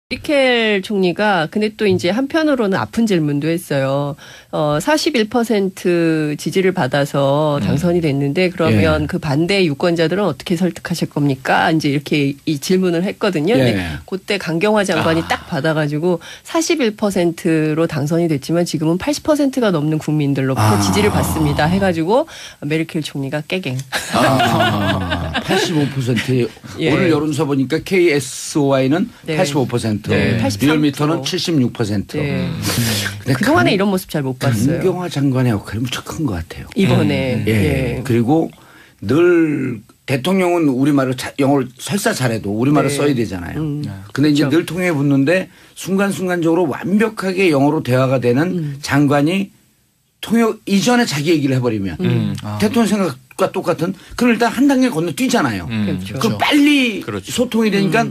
메르켈 총리가 근데 또 이제 한편으로는 아픈 질문도 했어요. 41% 지지를 받아서 당선이 됐는데 그러면 그 반대 유권자들은 어떻게 설득하실 겁니까? 이제 이렇게 이 질문을 했거든요. 근데 그때 강경화 장관이 딱 받아가지고 41%로 당선이 됐지만 지금은 80%가 넘는 국민들로부터 지지를 받습니다. 해가지고 메르켈 총리가 깨갱. 85%. 오늘 여론조사 보니까 KSOI는 85%. 리얼미터는 76%. 네. 그동안에 이런 모습 잘 못 봤어요. 강경화 장관의 역할이 무척 큰 것 같아요. 이번에. 예. 그리고 늘 대통령은 우리말을 영어를 설사 잘해도 우리말을 써야 되잖아요. 근데 이제 늘 통해 붙는데 순간순간적으로 완벽하게 영어로 대화가 되는 장관이 통역 이전에 자기 얘기를 해버리면 대통령 생각과 똑같은 그럼 일단 한 단계 건너뛰잖아요. 그럼 빨리 소통이 되니까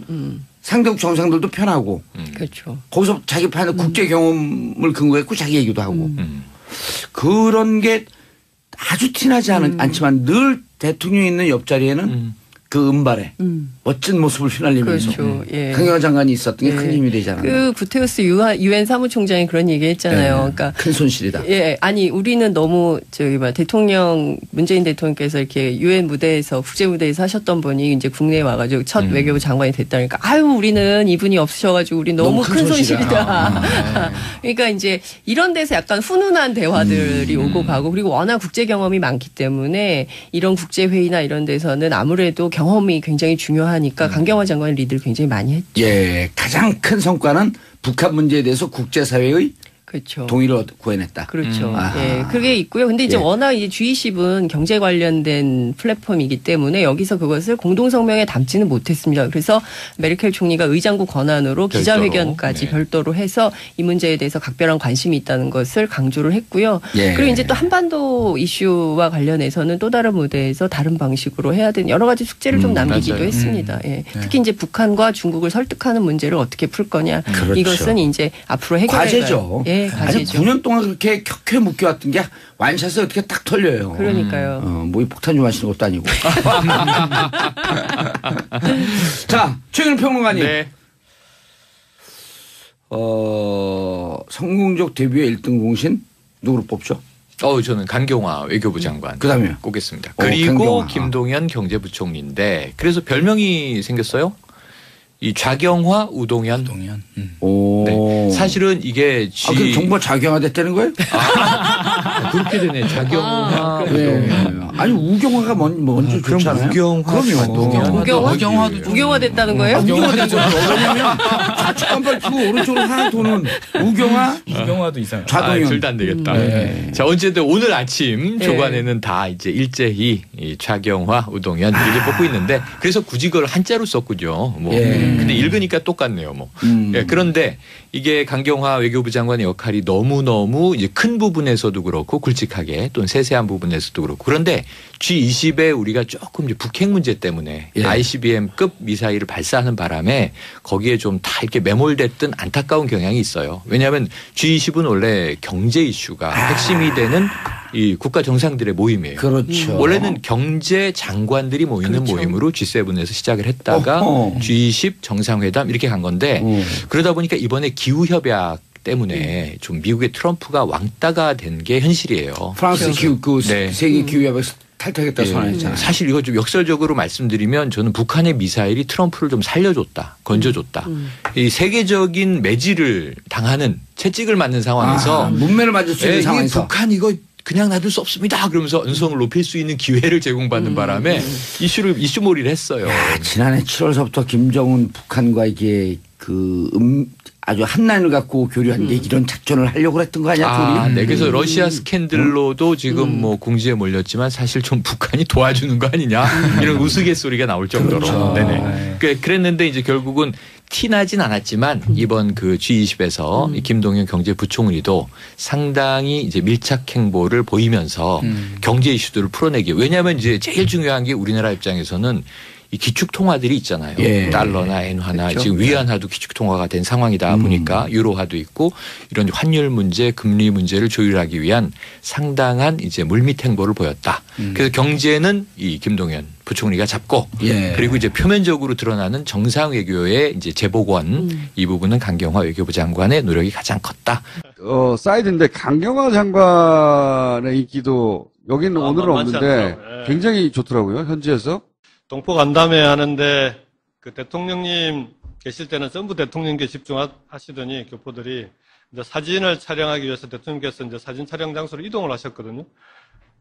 상대국 정상들도 편하고 그렇죠. 거기서 자기 판의 국제 경험을 근거로 했고 자기 얘기도 하고 그런 게 아주 티나지 않지만 늘 대통령이 있는 옆자리에는 그 은발에 멋진 모습을 휘날리면서 그렇죠. 예. 강경화 장관이 있었던 게 큰 힘이 되잖아요. 그 구테우스 유엔 사무총장이 그런 얘기 했잖아요. 그러니까 큰 손실이다. 예, 아니 우리는 너무 대통령 문재인 대통령께서 이렇게 유엔 무대에서 국제 무대에서 하셨던 분이 이제 국내에 와가지고 첫 외교부 장관이 됐다니까 아유 우리는 이분이 없으셔가지고 우리 너무 큰 손실이다. 그러니까 이제 이런 데서 약간 훈훈한 대화들이 오고 가고 그리고 워낙 국제 경험이 많기 때문에 이런 국제 회의나 이런 데서는 아무래도 경험이 굉장히 중요하니까 강경화 장관의 리드를 굉장히 많이 했죠. 예, 가장 큰 성과는 북한 문제에 대해서 국제사회의 그렇죠. 동의를 구해냈다. 그렇죠. 예, 그게 있고요. 근데 이제 워낙 이제 G20은 경제 관련된 플랫폼이기 때문에 여기서 그것을 공동성명에 담지는 못했습니다. 그래서 메르켈 총리가 의장국 권한으로 기자회견까지 별도로 해서 이 문제에 대해서 각별한 관심이 있다는 것을 강조를 했고요. 그리고 이제 또 한반도 이슈와 관련해서는 또 다른 무대에서 다른 방식으로 해야 되는 여러 가지 숙제를 좀 남기기도 했습니다. 예. 특히 이제 북한과 중국을 설득하는 문제를 어떻게 풀 거냐. 이것은 이제 앞으로 해결해야 과제죠. 예, 아니 9년 동안 그렇게 켜켜 묶여왔던 게 완샷을 어떻게 딱 털려요. 그러니까요. 뭐 이 폭탄 좀 하시는 것도 아니고. 자, 최근 평론가님. 네. 성공적 데뷔의 1등 공신 누구로 뽑죠? 저는 강경화 외교부 장관 그다음에요? 꼽겠습니다. 그리고 강경화. 김동연 경제부총리인데 그래서 별명이 생겼어요. 이 좌경화 우동현. 오. 네. 사실은 이게 그럼 정부가 좌경화됐다는 거예요? 그렇게 되네. 좌경화 우동현. 아니 우경화가 먼저 그럼 좋잖아요. 우경화 우경화 됐다는 거예요? 우경화됐죠. 왜냐면 좌측간발 두 오른쪽으로 하나 도는 우경화도 이상해요. 좌동현. 둘 다 안 되겠다. 자, 어쨌든 오늘 아침 조간에는 다 이제 일제히 이 좌경화 우동현 이렇게 뽑고 있는데 그래서 굳이 그걸 한자로 썼군요. 근데 읽으니까 똑같네요. 그런데 이게 강경화 외교부 장관의 역할이 너무너무 이제 큰 부분에서도 그렇고 굵직하게 또는 세세한 부분에서도 그렇고 그런데 G20에 우리가 조금 이제 북핵 문제 때문에 ICBM급 미사일을 발사하는 바람에 거기에 좀 다 이렇게 매몰됐던 안타까운 경향이 있어요. 왜냐하면 G20은 원래 경제 이슈가 핵심이 되는 이 국가 정상들의 모임이에요. 그렇죠. 원래는 경제 장관들이 모이는 모임으로 G7에서 시작을 했다가 G20 정상회담 이렇게 간 건데 그러다 보니까 이번에 기후협약 때문에 좀 미국의 트럼프가 왕따가 된 게 현실이에요. 프랑스 세계 기후협약에서 탈퇴하겠다 선언했잖아요. 사실 이거 좀 역설적으로 말씀드리면 저는 북한의 미사일이 트럼프를 좀 살려줬다, 건져줬다. 이 세계적인 매질을 당하는 채찍을 맞는 상황에서 문매를 맞을 수 있는 상황에서 북한 이거 그냥 놔둘 수 없습니다. 그러면서 언성을 높일 수 있는 기회를 제공받는 바람에 이슈몰이를 했어요. 지난해 7월서부터 김정은 북한과 이게 아주 한 라인을 갖고 교류한 게 이런 작전을 하려고 했던 거 아니야? 네. 그래서 러시아 스캔들로도 지금 공지에 몰렸지만 사실 좀 북한이 도와주는 거 아니냐 이런 우스갯소리가 나올 정도로. 그렇죠. 네네. 그랬는데 이제 결국은 티나진 않았지만 이번 그 G20에서 김동연 경제부총리도 상당히 이제 밀착 행보를 보이면서 경제 이슈들을 풀어내기. 왜냐하면 이제 제일 중요한 게 우리나라 입장에서는 이 기축 통화들이 있잖아요. 예. 달러나 엔화나 그렇죠. 지금 위안화도 기축 통화가 된 상황이다 보니까 유로화도 있고 이런 환율 문제, 금리 문제를 조율하기 위한 상당한 이제 물밑 행보를 보였다. 그래서 경제는 이 김동연 부총리가 잡고 예. 그리고 이제 표면적으로 드러나는 정상 외교의 이제 재복원 이 부분은 강경화 외교부 장관의 노력이 가장 컸다. 사이드인데 강경화 장관의 인기도 여기는 오늘은 없는데 굉장히 좋더라고요. 현지에서. 동포 간담회 하는데 그 대통령님 계실 때는 전부 대통령께 집중하시더니 교포들이 이제 사진을 촬영하기 위해서 대통령께서 이제 사진 촬영 장소로 이동을 하셨거든요.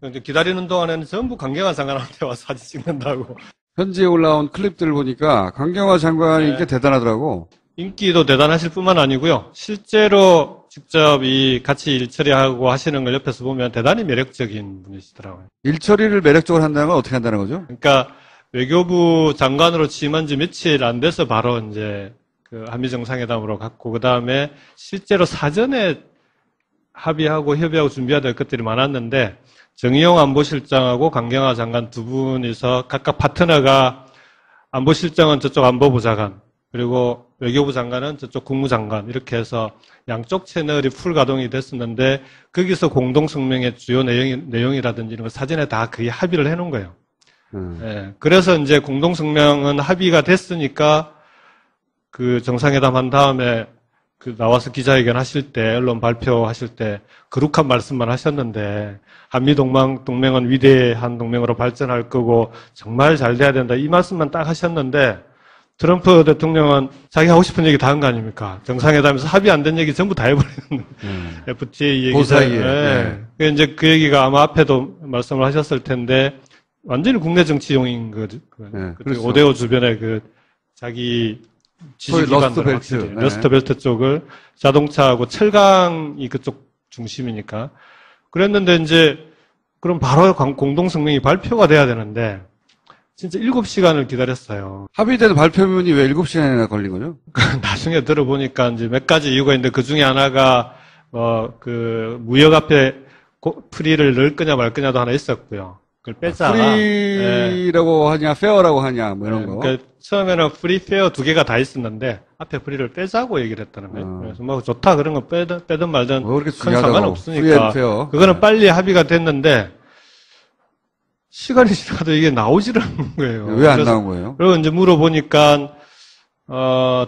근데 기다리는 동안에는 전부 강경화 장관한테 와서 사진 찍는다고. 현지에 올라온 클립들을 보니까 강경화 장관이 인기가 대단하더라고. 인기도 대단하실 뿐만 아니고요. 실제로 직접 같이 일 처리하고 하시는 걸 옆에서 보면 대단히 매력적인 분이시더라고요. 일 처리를 매력적으로 한다면 어떻게 한다는 거죠? 그러니까 외교부 장관으로 취임한 지 며칠 안 돼서 바로 이제 그 한미 정상회담으로 갔고 그 다음에 실제로 사전에 합의하고 협의하고 준비해야 될 것들이 많았는데 정의용 안보실장하고 강경화 장관 두 분이서 각각 파트너가 안보실장은 저쪽 안보부 장관 그리고 외교부 장관은 저쪽 국무장관 이렇게 해서 양쪽 채널이 풀 가동이 됐었는데 거기서 공동성명의 주요 내용이라든지 이런 걸 사전에 다 거의 합의를 해놓은 거예요. 예, 그래서 이제 공동성명은 합의가 됐으니까 그 정상회담 한 다음에 그 나와서 기자회견 하실 때, 언론 발표하실 때 거룩한 말씀만 하셨는데 한미 동맹은 위대한 동맹으로 발전할 거고 정말 잘 돼야 된다 이 말씀만 딱 하셨는데 트럼프 대통령은 자기 하고 싶은 얘기 다 한 거 아닙니까? 정상회담에서 합의 안 된 얘기 전부 다 해버리는 FTA 얘기. 그 사이에. 예. 이제 그 얘기가 아마 앞에도 말씀을 하셨을 텐데 완전히 국내 정치용인 거죠. 그렇죠. 5대5 주변에 그 자기 지지 기반들 러스트벨트 쪽을 자동차하고 철강이 그쪽 중심이니까 그랬는데 이제 그럼 바로 공동성명이 발표가 돼야 되는데 진짜 7시간을 기다렸어요. 합의된 발표문이 왜 7시간이나 걸린 거죠? 나중에 들어보니까 이제 몇 가지 이유가 있는데 그 중에 하나가 그 무역 앞에 프리를 넣을 거냐 말 거냐도 하나 있었고요. 그걸 빼자. 프리라고 하냐, 페어라고 하냐, 뭐 이런 거. 그러니까 처음에는 프리, 페어 두 개가 다 있었는데 앞에 프리를 빼자고 얘기를 했다는 거예요. 그래서 뭐 좋다 그런 거 빼든 말든 큰 상관없으니까. 그거는 빨리 합의가 됐는데 시간이 지나도 이게 나오질 않는 거예요. 왜 안 나온 거예요? 그리고 이제 물어보니까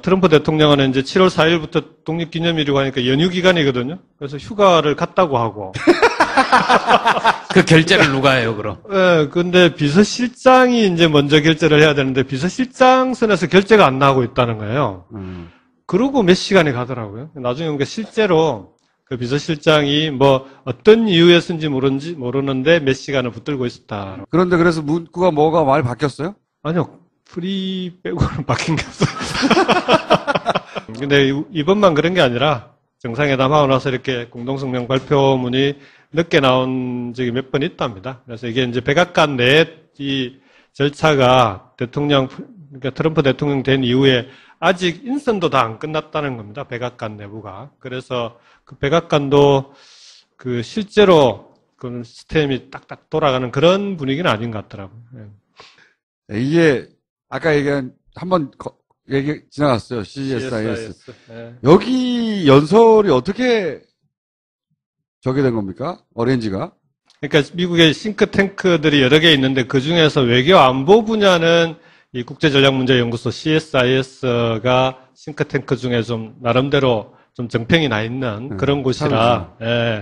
트럼프 대통령은 이제 7월 4일부터 독립기념일이고 하니까 연휴 기간이거든요. 그래서 휴가를 갔다고 하고. 그 결제를 누가 해요, 그럼? 네, 근데 비서실장이 이제 먼저 결제를 해야 되는데 비서실장 선에서 결제가 안 나오고 있다는 거예요. 그러고 몇 시간이 가더라고요. 나중에 보니까 실제로 그 비서실장이 뭐 어떤 이유에서인지 모르는데 몇 시간을 붙들고 있었다. 그런데 그래서 문구가 뭐가 많이 바뀌었어요? 아니요. 프리 빼고는 바뀐 게 없어요. 근데 이번만 그런 게 아니라 정상회담하고 나서 이렇게 공동성명 발표문이 늦게 나온 적이 몇 번 있답니다. 그래서 이게 이제 백악관 내 이 절차가 그러니까 트럼프 대통령 된 이후에 아직 인선도 다 안 끝났다는 겁니다. 백악관 내부가. 그래서 그 백악관도 그 실제로 그 시스템이 딱딱 돌아가는 그런 분위기는 아닌 것 같더라고요. 이게 아까 얘기한 한번 얘기 지나갔어요. CSIS. 네. 여기 연설이 어떻게 저게 된 겁니까? 어레인지가? 그러니까 미국의 싱크탱크들이 여러 개 있는데 그 중에서 외교 안보 분야는 이 국제전략문제연구소 CSIS가 싱크탱크 중에 좀 나름대로 좀 정평이 나 있는 그런 곳이라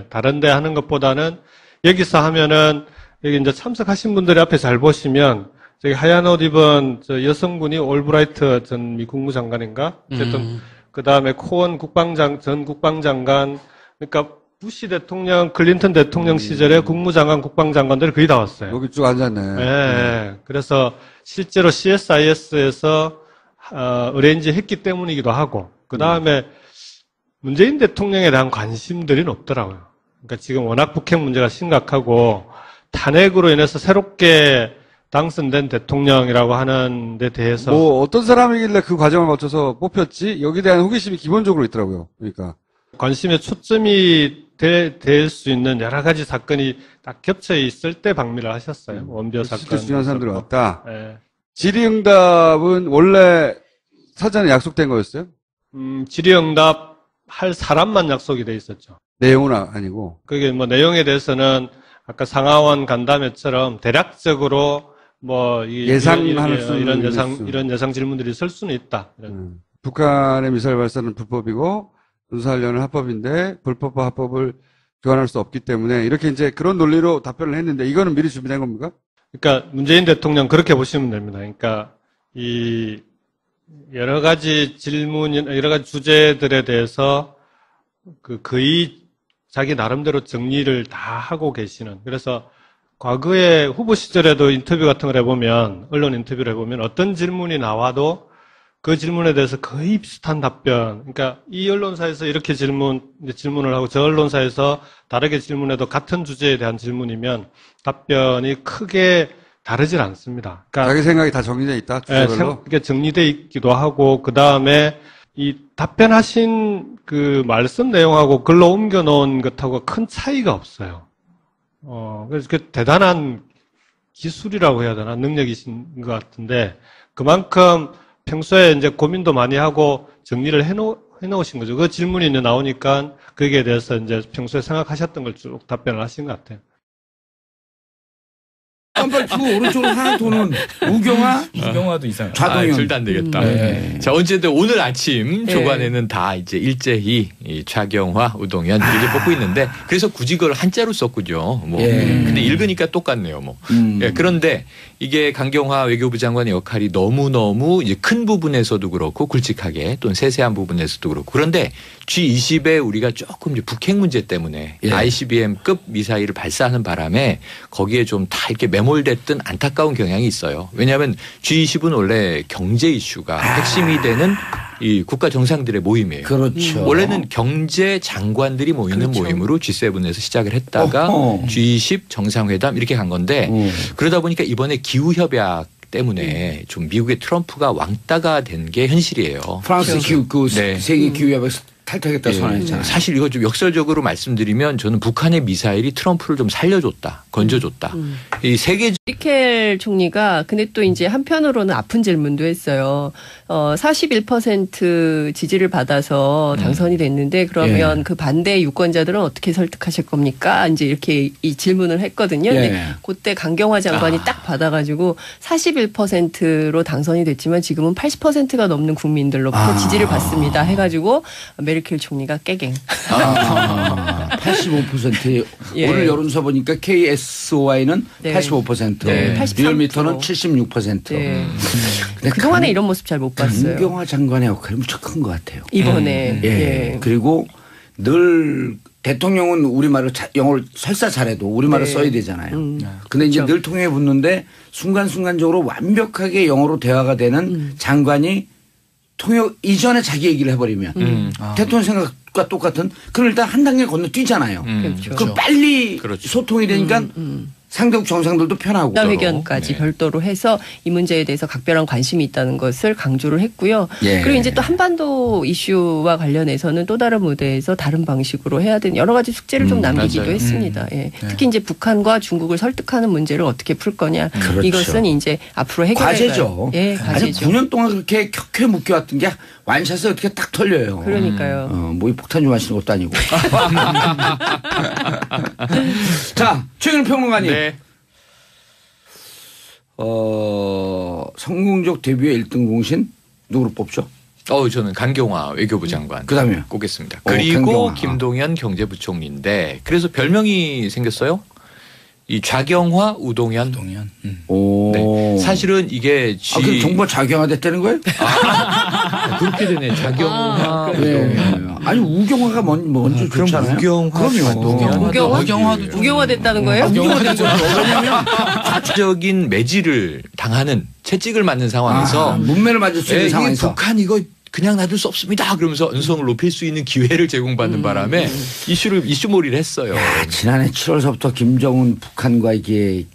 다른 데 하는 것보다는 여기서 하면은 여기 이제 참석하신 분들이 앞에 잘 보시면 저기 하얀 옷 입은 저 여성분이 올브라이트 전 미 국무장관인가? 어쨌든 그 다음에 코언 전 국방장관 그러니까 부시 대통령, 클린턴 대통령 시절에 국무장관, 국방장관들이 거의 다 왔어요. 여기 쭉 앉았네. 네. 그래서 실제로 CSIS에서 어레인지 했기 때문이기도 하고 그 다음에 문재인 대통령에 대한 관심들이 높더라고요. 그러니까 지금 워낙 북핵 문제가 심각하고 탄핵으로 인해서 새롭게 당선된 대통령이라고 하는 데 대해서 뭐 어떤 사람이길래 그 과정을 거쳐서 뽑혔지? 여기에 대한 호기심이 기본적으로 있더라고요. 그러니까 관심의 초점이 될 수 있는 여러 가지 사건이 딱 겹쳐 있을 때 방미를 하셨어요. 원비어 사건. 실제 중요한 사람들이 왔다. 네. 질의응답은 원래 사전에 약속된 거였어요? 질의응답 할 사람만 약속이 돼 있었죠. 내용은 아니고. 그게 뭐 내용에 대해서는 아까 상하원 간담회처럼 대략적으로 뭐 예상할 수 이런 예상 질문들이 있을 수는 있다. 북한의 미사일 발사는 불법이고 군사훈련은 합법인데 불법과 합법을 교환할 수 없기 때문에 이렇게 이제 그런 논리로 답변을 했는데 이거는 미리 준비된 겁니까? 그러니까 문재인 대통령 그렇게 보시면 됩니다. 그러니까 이 여러 가지 여러 가지 주제들에 대해서 거의 자기 나름대로 정리를 다 하고 계시는. 그래서 과거에 후보 시절에도 인터뷰 같은 걸 해보면, 언론 인터뷰를 해보면 어떤 질문이 나와도 그 질문에 대해서 거의 비슷한 답변. 그러니까 이 언론사에서 이렇게 질문을 하고 저 언론사에서 다르게 질문해도 같은 주제에 대한 질문이면 답변이 크게 다르질 않습니다. 그러니까 자기 생각이 다 정리되어 있다. 주제별로. 이게 정리되어 있기도 하고 그 다음에 이 답변하신 그 말씀 내용하고 글로 옮겨 놓은 것하고 큰 차이가 없어요. 그래서 그 대단한 기술이라고 해야 되나 능력이신 것 같은데 그만큼 평소에 이제 고민도 많이 하고 정리를 해놓으신 거죠. 그 질문이 이제 나오니까 거기에 대해서 이제 평소에 생각하셨던 걸 쭉 답변을 하신 것 같아요. 깜빡 그 오른쪽으로 하나 도는 우경화도 이상. 좌동현. 둘 다 안 되겠다. 네. 자, 어쨌든 오늘 아침 조간에는 다 이제 일제히 이 좌경화, 우동현 이렇게 뽑고 있는데 그래서 굳이 그걸 한자로 썼군요. 뭐. 근데 읽으니까 똑같네요. 뭐. 예, 그런데 이게 강경화 외교부 장관의 역할이 너무너무 이제 큰 부분에서도 그렇고 굵직하게 또는 세세한 부분에서도 그렇고 그런데 G20에 우리가 조금 이제 북핵 문제 때문에 ICBM급 미사일을 발사하는 바람에 거기에 좀 다 이렇게 매몰됐던 안타까운 경향이 있어요. 왜냐하면 G20은 원래 경제 이슈가 핵심이 되는 이 국가 정상들의 모임이에요. 그렇죠. 원래는 경제 장관들이 모이는 모임으로 G7에서 시작을 했다가 G20 정상회담 이렇게 간 건데 그러다 보니까 이번에 기후협약 때문에 좀 미국의 트럼프가 왕따가 된 게 현실이에요. 프랑스 세계 기후협약에서 탈퇴하겠다 선언했잖아요. 사실 이거 좀 역설적으로 말씀드리면 저는 북한의 미사일이 트럼프를 좀 살려줬다, 건져줬다. 이 세계 메르켈 총리가 근데 또 이제 한편으로는 아픈 질문도 했어요. 41% 지지를 받아서 당선이 됐는데 그러면 그 반대 유권자들은 어떻게 설득하실 겁니까? 이제 이렇게 이 질문을 했거든요. 근데 그때 강경화 장관이 딱 받아가지고 41%로 당선이 됐지만 지금은 80%가 넘는 국민들로부터 지지를 받습니다. 해가지고 메르켈 총리가 깨갱. 85%. 오늘 여론조사 보니까 KSOI는 85%. 리얼미터는 76%. 근데 그동안에 이런 모습 잘 못 봤어요. 강경화 장관의 역할이 무척 큰 것 같아요. 이번에. 그리고 늘 대통령은 우리말을 영어를 설사 잘해도 우리말을 써야 되잖아요. 근데 이제 늘 통역해 붙는데 순간순간적으로 완벽하게 영어로 대화가 되는 장관이 통역 이전에 자기 얘기를 해버리면 대통령 생각과 똑같은 그럼 일단 한 단계 건너뛰잖아요. 그럼 빨리 소통이 되니까 상대국 정상들도 편하고. 기자회견까지 별도로 해서 이 문제에 대해서 각별한 관심이 있다는 것을 강조를 했고요. 그리고 이제 또 한반도 이슈와 관련해서는 또 다른 무대에서 다른 방식으로 해야 되는 여러 가지 숙제를 좀 남기기도 했습니다. 특히 이제 북한과 중국을 설득하는 문제를 어떻게 풀 거냐. 이것은 이제 앞으로 해결해야 과제죠. 과제죠. 아니 9년 동안 그렇게 켜켜 묶여왔던 게 완샷을 어떻게 딱 털려요. 그러니까요. 뭐 폭탄 좀 하시는 것도 아니고. 자, 최근 평론가님. 성공적 데뷔의 1등 공신 누구로 뽑죠? 저는 강경화 외교부 장관 그다음에 꼽겠습니다. 그리고 김동연 경제부총리인데 그래서 별명이 생겼어요. 이 좌경화 우동현. 네. 사실은 이게 그럼 정말 좌경화 됐다는 거예요? 그렇게 되네. 좌경화. 아니 우경화가 먼저 좋잖아요. 우경화 됐다는 거예요? 왜냐하면 자체적인 매질을 당하는 채찍을 맞는 상황에서 문매를 맞을 수 있는 상황에서 북한 이거 그냥 놔둘 수 없습니다. 그러면서 언성을 높일 수 있는 기회를 제공받는 바람에 이슈몰이를 했어요. 지난해 7월서부터 김정은 북한과 이게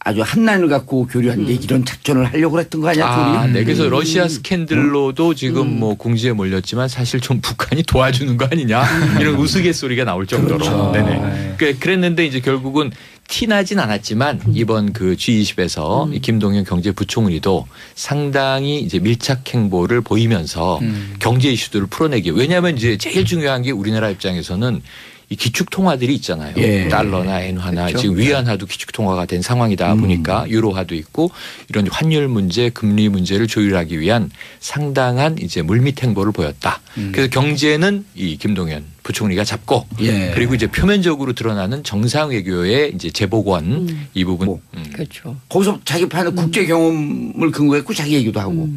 아주 한난을 갖고 교류한 게 이런 작전을 하려고 했던 거 아니야? 둘이? 네. 그래서 러시아 스캔들로도 지금 뭐 궁지에 몰렸지만 사실 좀 북한이 도와주는 거 아니냐 이런 우스갯소리가 나올 정도로. 그렇죠. 네네. 그랬는데 이제 결국은 티나진 않았지만 이번 그 G20에서 이 김동연 경제부총리도 상당히 이제 밀착 행보를 보이면서 경제 이슈들을 풀어내기. 왜냐하면 이제 제일 중요한 게 우리나라 입장에서는 이 기축 통화들이 있잖아요. 예. 달러나 엔화나 그렇죠. 지금 위안화도 기축 통화가 된 상황이다 보니까 유로화도 있고 이런 환율 문제, 금리 문제를 조율하기 위한 상당한 이제 물밑 행보를 보였다. 그래서 경제는 이 김동연 부총리가 잡고 예. 그리고 이제 표면적으로 드러나는 정상 외교의 이제 재복원 이 부분. 그렇죠. 거기서 자기 판의 국제 경험을 근거했고 자기 얘기도 하고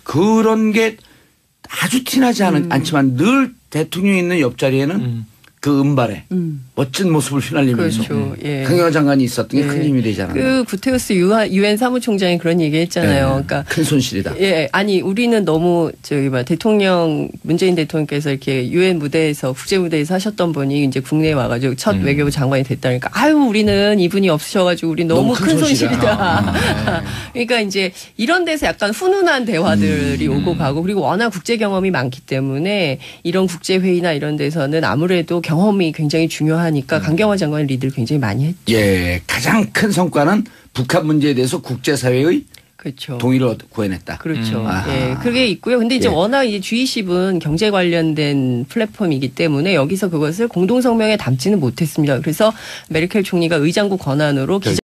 그런 게 아주 티나지 않지만 늘 대통령이 있는 옆자리에는 그 은발에 멋진 모습을 휘날리면서 그렇죠. 예. 강경화 장관이 있었던 게 큰 힘이 되잖아요. 그 구테우스 유엔 사무총장이 그런 얘기 했잖아요. 그러니까 큰 손실이다. 예, 아니 우리는 너무 문재인 대통령께서 이렇게 유엔 무대에서 국제 무대에서 하셨던 분이 이제 국내에 와가지고 첫 외교부 장관이 됐다니까 아유 우리는 이분이 없으셔가지고 우리 너무 큰 손실이다. 그러니까 이제 이런 데서 약간 훈훈한 대화들이 오고 가고 그리고 워낙 국제 경험이 많기 때문에 이런 국제 회의나 이런 데서는 아무래도 경험이 굉장히 중요하니까 강경화 장관의 리드를 굉장히 많이 했죠. 예, 가장 큰 성과는 북한 문제에 대해서 국제사회의 그렇죠. 동의를 구해냈다. 그렇죠. 예, 그게 있고요. 근데 이제 워낙 이제 G20은 경제 관련된 플랫폼이기 때문에 여기서 그것을 공동성명에 담지는 못했습니다. 그래서 메르켈 총리가 의장국 권한으로